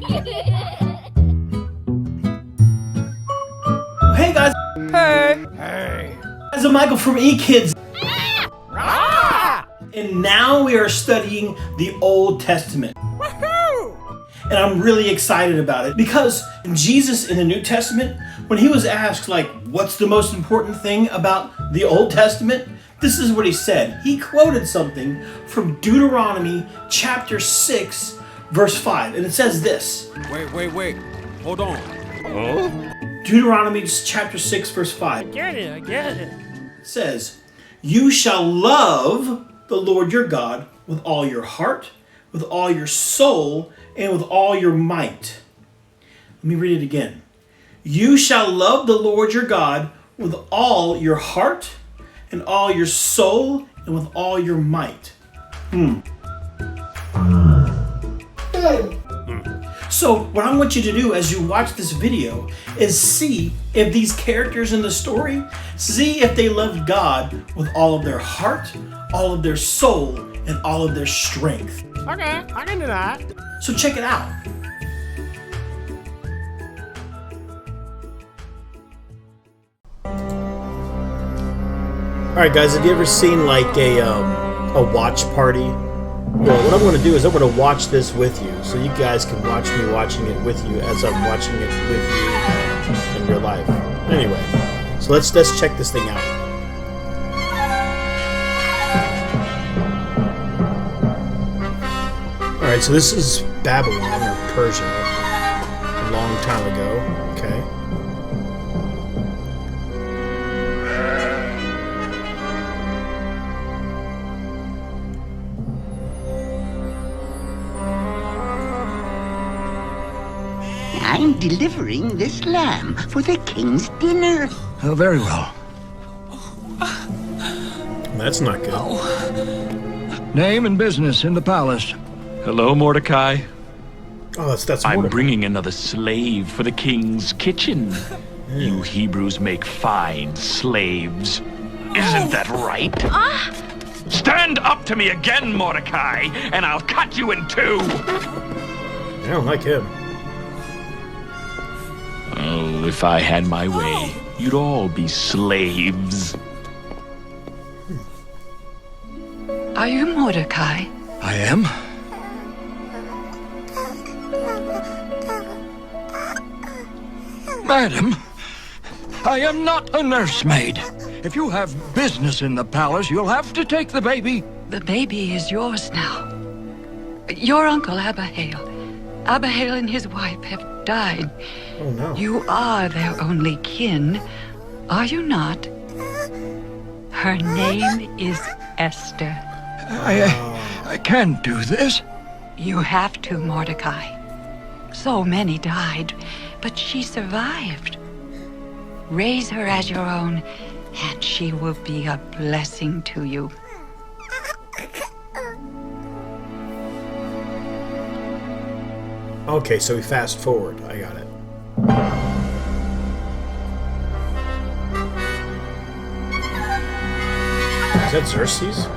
Hey guys! Hey! Hey! This is Michael from eKids. And now we are studying the Old Testament. Woohoo! And I'm really excited about it because Jesus in the New Testament, when he was asked, like, what's the most important thing about the Old Testament? This is what he said. He quoted something from Deuteronomy chapter 6, verse 5. And it says this. Wait. Hold on. Deuteronomy chapter 6, verse 5. I get it. It says, you shall love the Lord your God with all your heart, with all your soul, and with all your might. Let me read it again. You shall love the Lord your God with all your heart, and all your soul, and with all your might. So what I want you to do as you watch this video is see if these characters in the story, see if they loved God with all of their heart, all of their soul, and all of their strength. Okay, I can do that. So check it out. All right, guys, have you ever seen like a watch party? Well, what I'm going to do is I'm going to watch this with you, so you guys can watch me watching it with you as I'm watching it with you in real life. Anyway, so let's check this thing out. All right, so this is Babylon or Persia, a long time ago. Okay. I'm delivering this lamb for the king's dinner. Oh, very well. That's not good. Name and business in the palace. Hello, Mordecai. Oh, that's I'm Mordecai. bringing another slave for the king's kitchen. You Hebrews make fine slaves. Isn't that right? Stand up to me again, Mordecai, and I'll cut you in two. I don't like him. Oh, if I had my way, you'd all be slaves. Are you Mordecai? I am. Madam, I am not a nursemaid. If you have business in the palace, you'll have to take the baby. The baby is yours now. Your uncle Abihail. Abihail and his wife have died. Oh no. You are their only kin, are you not? Her name is Esther. I can't do this. You have to, Mordecai. So many died, but she survived. Raise her as your own, and she will be a blessing to you. Okay, so we fast forward. I got it. Is that Xerxes?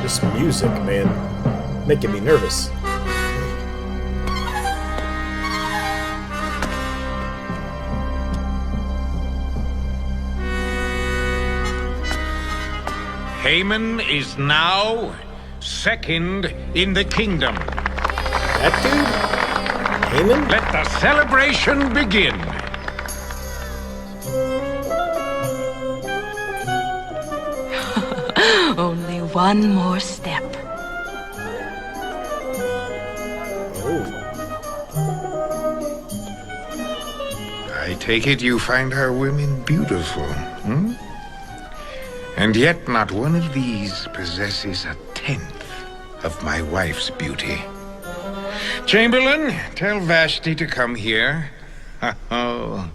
This music, man, making me nervous. Haman is now second in the kingdom. That dude? Haman? Let the celebration begin. Only one more step. Oh. I take it you find our women beautiful, hmm? And yet not one of these possesses a tenth of my wife's beauty. Chamberlain, tell Vashti to come here. Oh,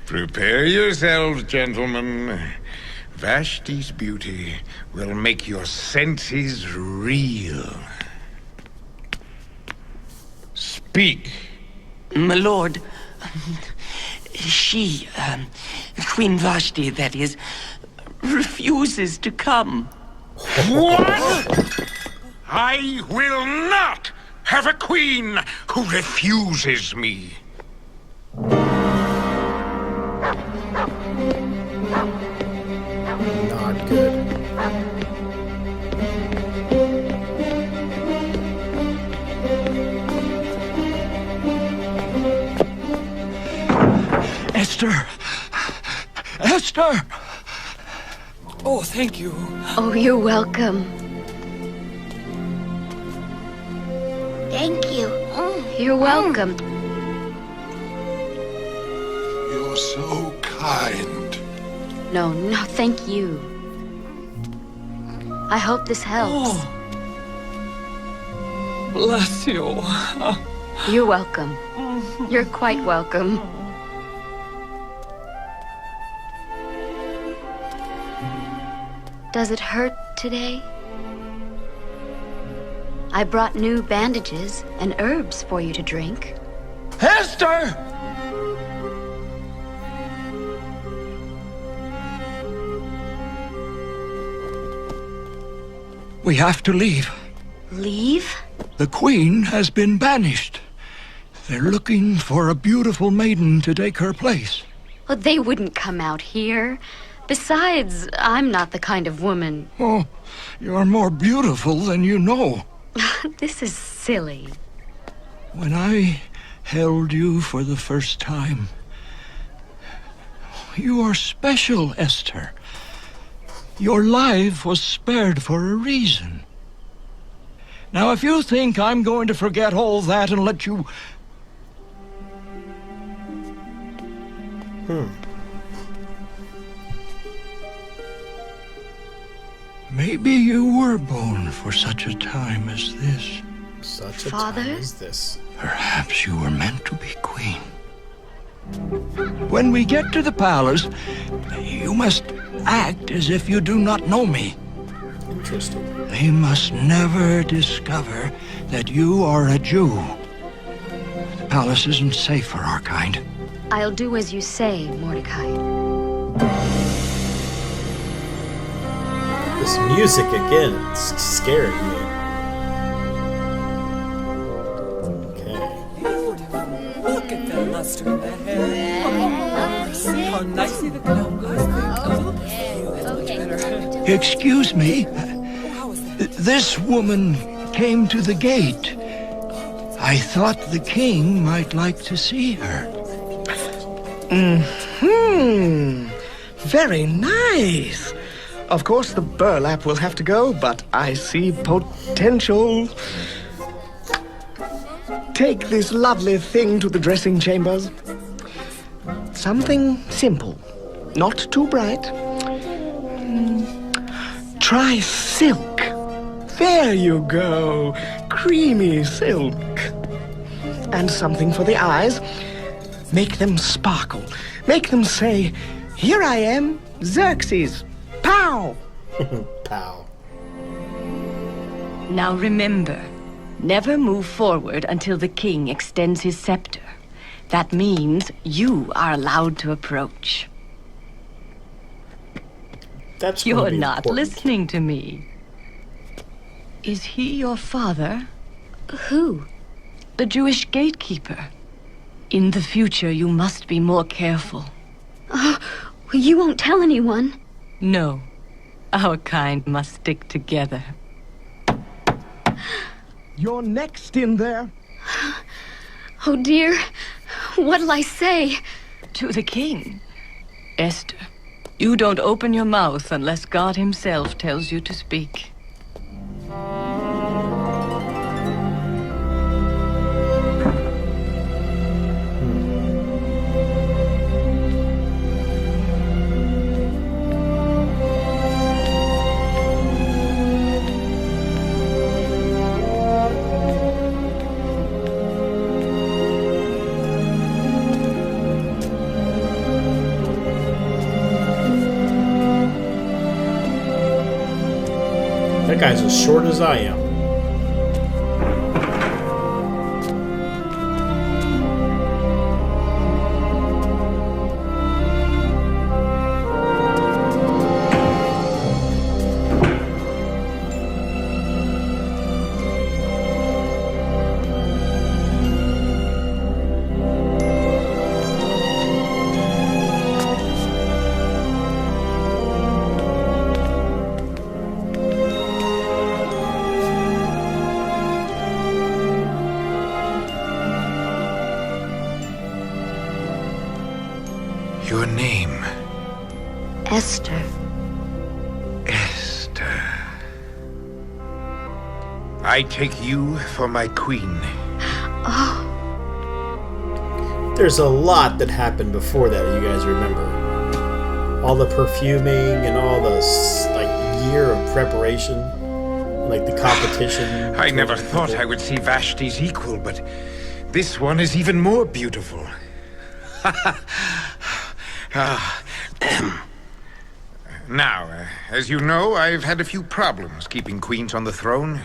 prepare yourselves, gentlemen. Vashti's beauty will make your senses reel. Speak. My lord, she, Queen Vashti, that is, refuses to come. What? I will not have a queen who refuses me. Not good. Esther! Esther! Oh, thank you. Oh, you're welcome. Thank you. You're welcome. You're so kind. No, thank you. I hope this helps. Oh. Bless you. You're welcome. You're quite welcome. Does it hurt today? I brought new bandages and herbs for you to drink. Esther! We have to leave. Leave? The queen has been banished. They're looking for a beautiful maiden to take her place. Well, they wouldn't come out here. Besides, I'm not the kind of woman. Oh, you're more beautiful than you know. This is silly. When I held you for the first time, you are special, Esther. Your life was spared for a reason. Now, if you think I'm going to forget all that and let you... Maybe you were born for such a time as this. Such a Father? time as this. Perhaps you were meant to be queen. When we get to the palace, you must act as if you do not know me. Interesting. They must never discover that you are a Jew. The palace isn't safe for our kind. I'll do as you say, Mordecai. This music again, it's scaring me. Okay. Look at the luster in that hair. How nicely the glow. Excuse me, How is that? this woman came to the gate. I thought the king might like to see her. Very nice. Of course, the burlap will have to go, but I see potential. Take this lovely thing to the dressing chambers. Something simple, not too bright. Try silk. There you go. Creamy silk. And something for the eyes. Make them sparkle. Make them say, "Here I am, Xerxes. Pow!" Pow. Now remember, never move forward until the king extends his scepter. That means you are allowed to approach. That's gonna You're be not important. listening to me. Is he your father? Who? The Jewish gatekeeper. In the future, you must be more careful. You won't tell anyone? No. Our kind must stick together. You're next in there. Oh, dear. What'll I say? To the king. Esther, you don't open your mouth unless God himself tells you to speak. That guy's as short as I am. Your name? Esther. Esther. I take you for my queen. Oh. There's a lot that happened before that you guys remember. All the perfuming and all the year of preparation, like the competition. I never thought I would see Vashti's equal, but this one is even more beautiful. Now, as you know, I've had a few problems keeping queens on the throne.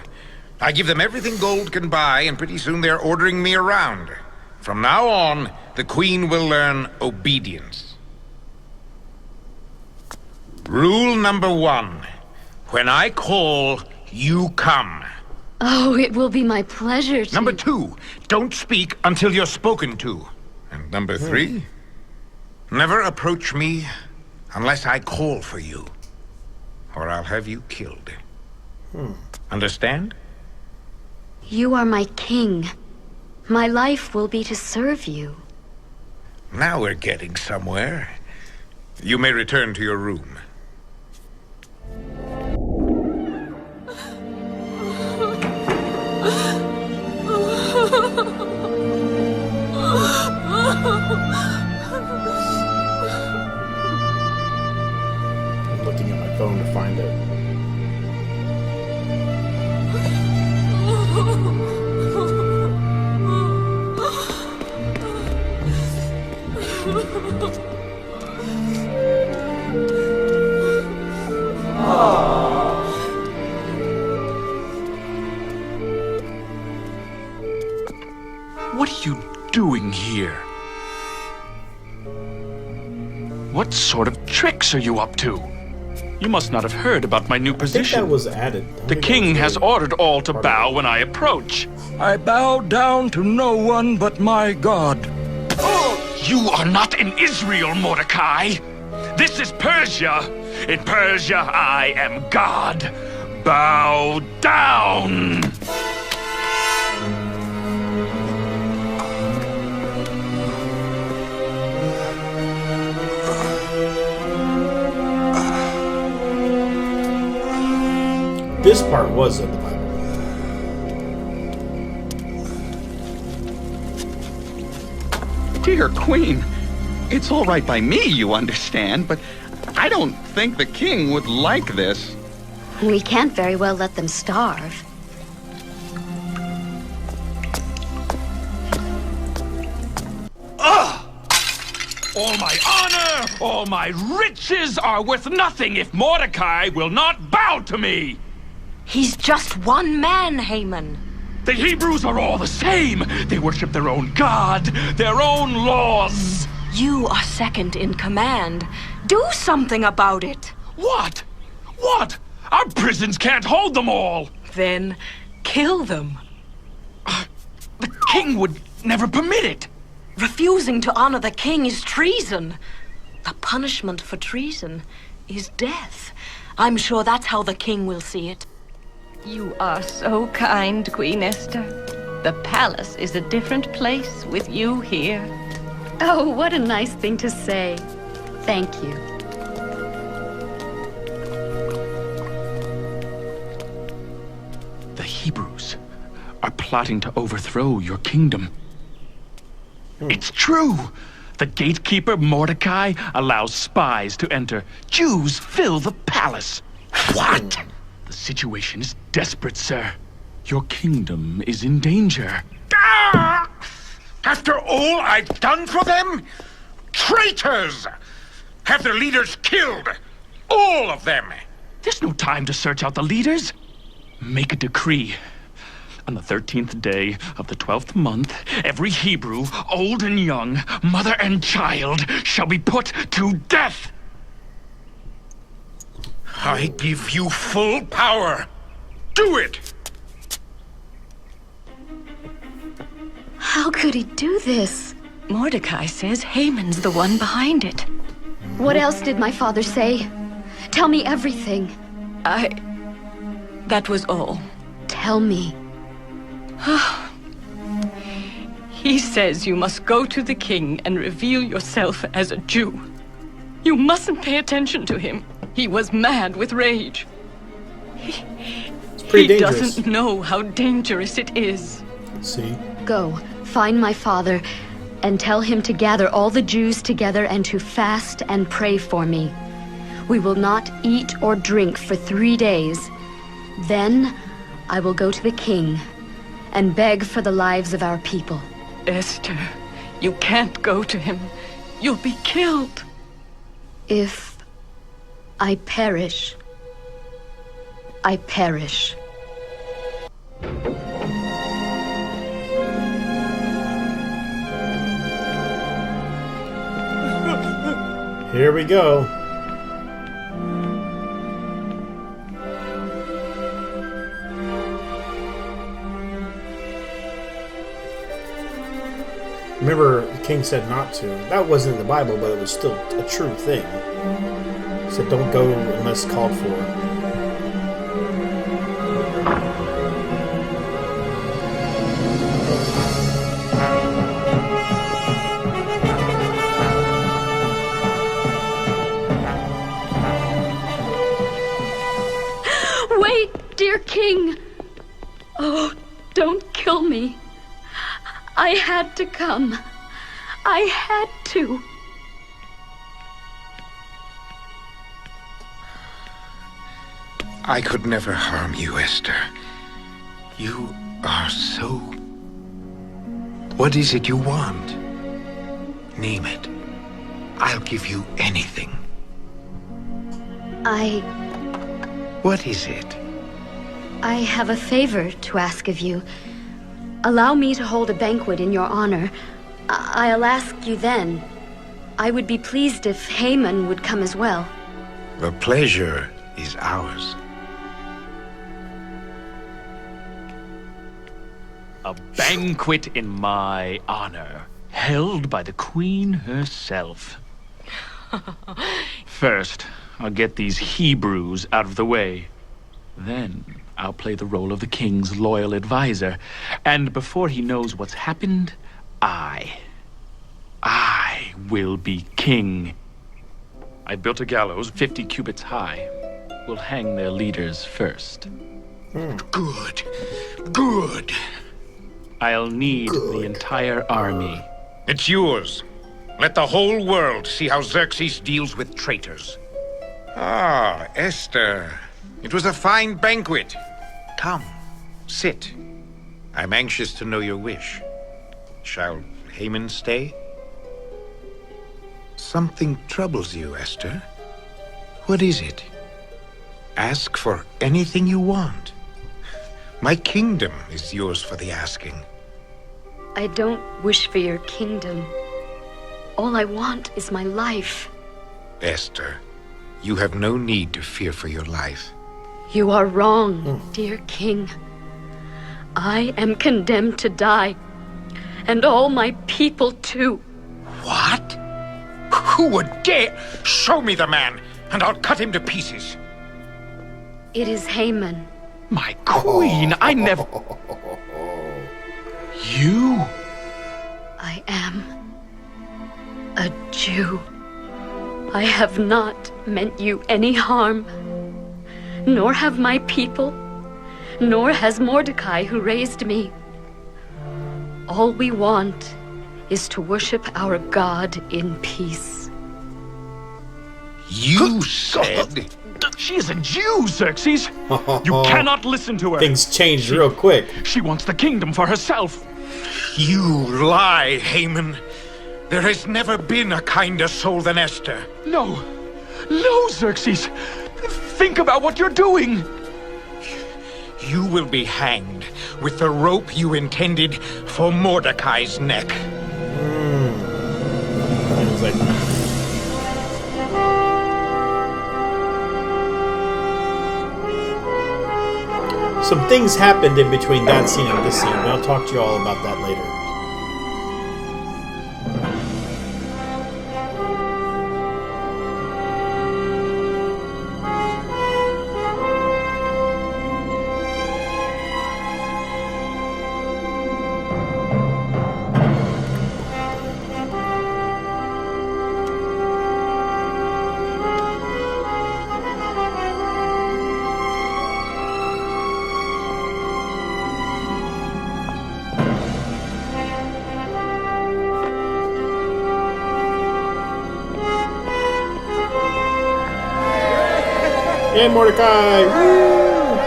I give them everything gold can buy, and pretty soon they're ordering me around. From now on, the queen will learn obedience. Rule number 1. When I call, you come. Oh, it will be my pleasure to... Number 2, don't speak until you're spoken to. And number 3, never approach me unless I call for you, or I'll have you killed. Understand? You are my king. My life will be to serve you. Now we're getting somewhere. You may return to your room. I'm looking at my phone to find it. What are you doing here? What sort of tricks are you up to? You must not have heard about my new position. That was added. The king has ordered all to bow when I approach. I bow down to no one but my God. You are not in Israel, Mordecai. This is Persia. In Persia, I am God. Bow down. This part was in the Bible. Dear Queen, it's all right by me, you understand, but I don't think the king would like this. We can't very well let them starve. All my honor, all my riches are worth nothing if Mordecai will not bow to me. He's just one man, Haman. The Hebrews are all the same. They worship their own God, their own laws. You are second in command. Do something about it. What? What? Our prisons can't hold them all. Then kill them. The king would never permit it. Refusing to honor the king is treason. The punishment for treason is death. I'm sure that's how the king will see it. You are so kind, Queen Esther. The palace is a different place with you here. Oh, what a nice thing to say. Thank you. The Hebrews are plotting to overthrow your kingdom. It's true. The gatekeeper, Mordecai, allows spies to enter. Jews fill the palace. What? The situation is desperate, sir. Your kingdom is in danger. Ah! After all I've done for them? Traitors! Have their leaders killed. All of them. There's no time to search out the leaders. Make a decree. On the 13th day of the 12th month, every Hebrew, old and young, mother and child, shall be put to death. I give you full power. Do it! How could he do this? Mordecai says Haman's the one behind it. What else did my father say? Tell me everything. That was all. Tell me. He says you must go to the king and reveal yourself as a Jew. You mustn't pay attention to him. He was mad with rage. It's pretty dangerous. He doesn't know how dangerous it is. See? Go, find my father, and tell him to gather all the Jews together and to fast and pray for me. We will not eat or drink for 3 days. Then I will go to the king and beg for the lives of our people. Esther, you can't go to him. You'll be killed. If I perish, I perish. Here we go. Remember, the king said not to. That wasn't in the Bible, but it was still a true thing. He said, don't go unless called for. Wait, dear king! Oh, don't kill me. I had to come. I had to. I could never harm you, Esther. You are so... What is it you want? Name it. I'll give you anything. What is it? I have a favor to ask of you. Allow me to hold a banquet in your honor. I'll ask you then. I would be pleased if Haman would come as well. The pleasure is ours. A banquet in my honor, held by the queen herself. First, I'll get these Hebrews out of the way. Then, I'll play the role of the king's loyal advisor. And before he knows what's happened, I will be king. I built a gallows 50 cubits high. We'll hang their leaders first. Good. Good. I'll need the entire army. It's yours. Let the whole world see how Xerxes deals with traitors. Ah, Esther. It was a fine banquet. Come, sit. I'm anxious to know your wish. Shall Haman stay? Something troubles you, Esther. What is it? Ask for anything you want. My kingdom is yours for the asking. I don't wish for your kingdom. All I want is my life. Esther, you have no need to fear for your life. You are wrong, dear king. I am condemned to die, and all my people too. What? Who would dare? Show me the man, and I'll cut him to pieces. It is Haman. My queen, I never... You? I am a Jew. I have not meant you any harm. Nor have my people, nor has Mordecai who raised me. All we want is to worship our God in peace. You said... She is a Jew, Xerxes! You cannot listen to her! Things changed real quick. She wants the kingdom for herself! You lie, Haman. There has never been a kinder soul than Esther. No! No, Xerxes! Think about what you're doing! You will be hanged with the rope you intended for Mordecai's neck. It's like... Some things happened in between that scene and this scene, and I'll talk to you all about that later. And Mordecai! Woo!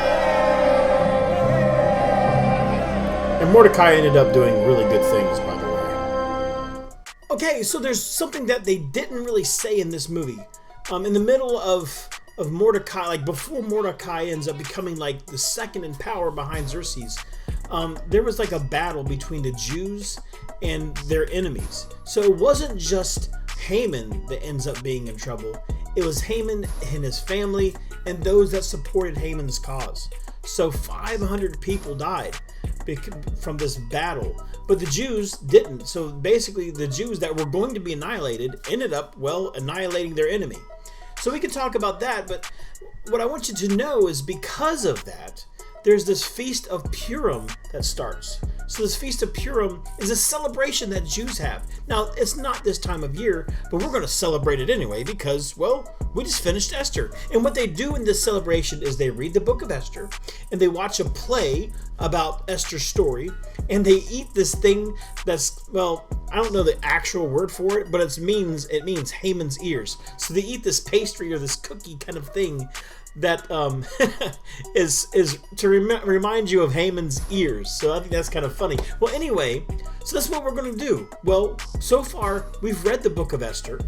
And Mordecai ended up doing really good things, by the way. Okay, so there's something that they didn't really say in this movie. In the middle of Mordecai, like before Mordecai ends up becoming like the second in power behind Xerxes, there was like a battle between the Jews and their enemies. So it wasn't just Haman that ends up being in trouble. It was Haman and his family and those that supported Haman's cause. So 500 people died from this battle, but the Jews didn't. So basically the Jews that were going to be annihilated ended up, well, annihilating their enemy. So we can talk about that, but what I want you to know is because of that, there's this Feast of Purim that starts. So this Feast of Purim is a celebration that Jews have. Now, it's not this time of year, but we're going to celebrate it anyway because, well, we just finished Esther. And what they do in this celebration is they read the book of Esther and they watch a play about Esther's story and they eat this thing that's, well, I don't know the actual word for it, but it means Haman's ears. So they eat this pastry or this cookie kind of thing that is to remind you of Haman's ears. So I think that's kind of funny. Well, anyway, so that's what we're going to do. Well, so far we've read the book of Esther,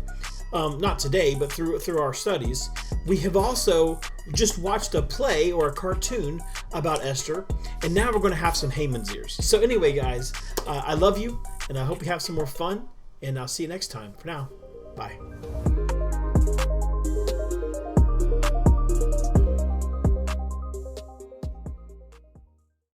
not today, but through our studies. We have also just watched a play or a cartoon about Esther, and now we're going to have some Haman's ears. So anyway, guys, I love you, and I hope you have some more fun, and I'll see you next time. For now, bye.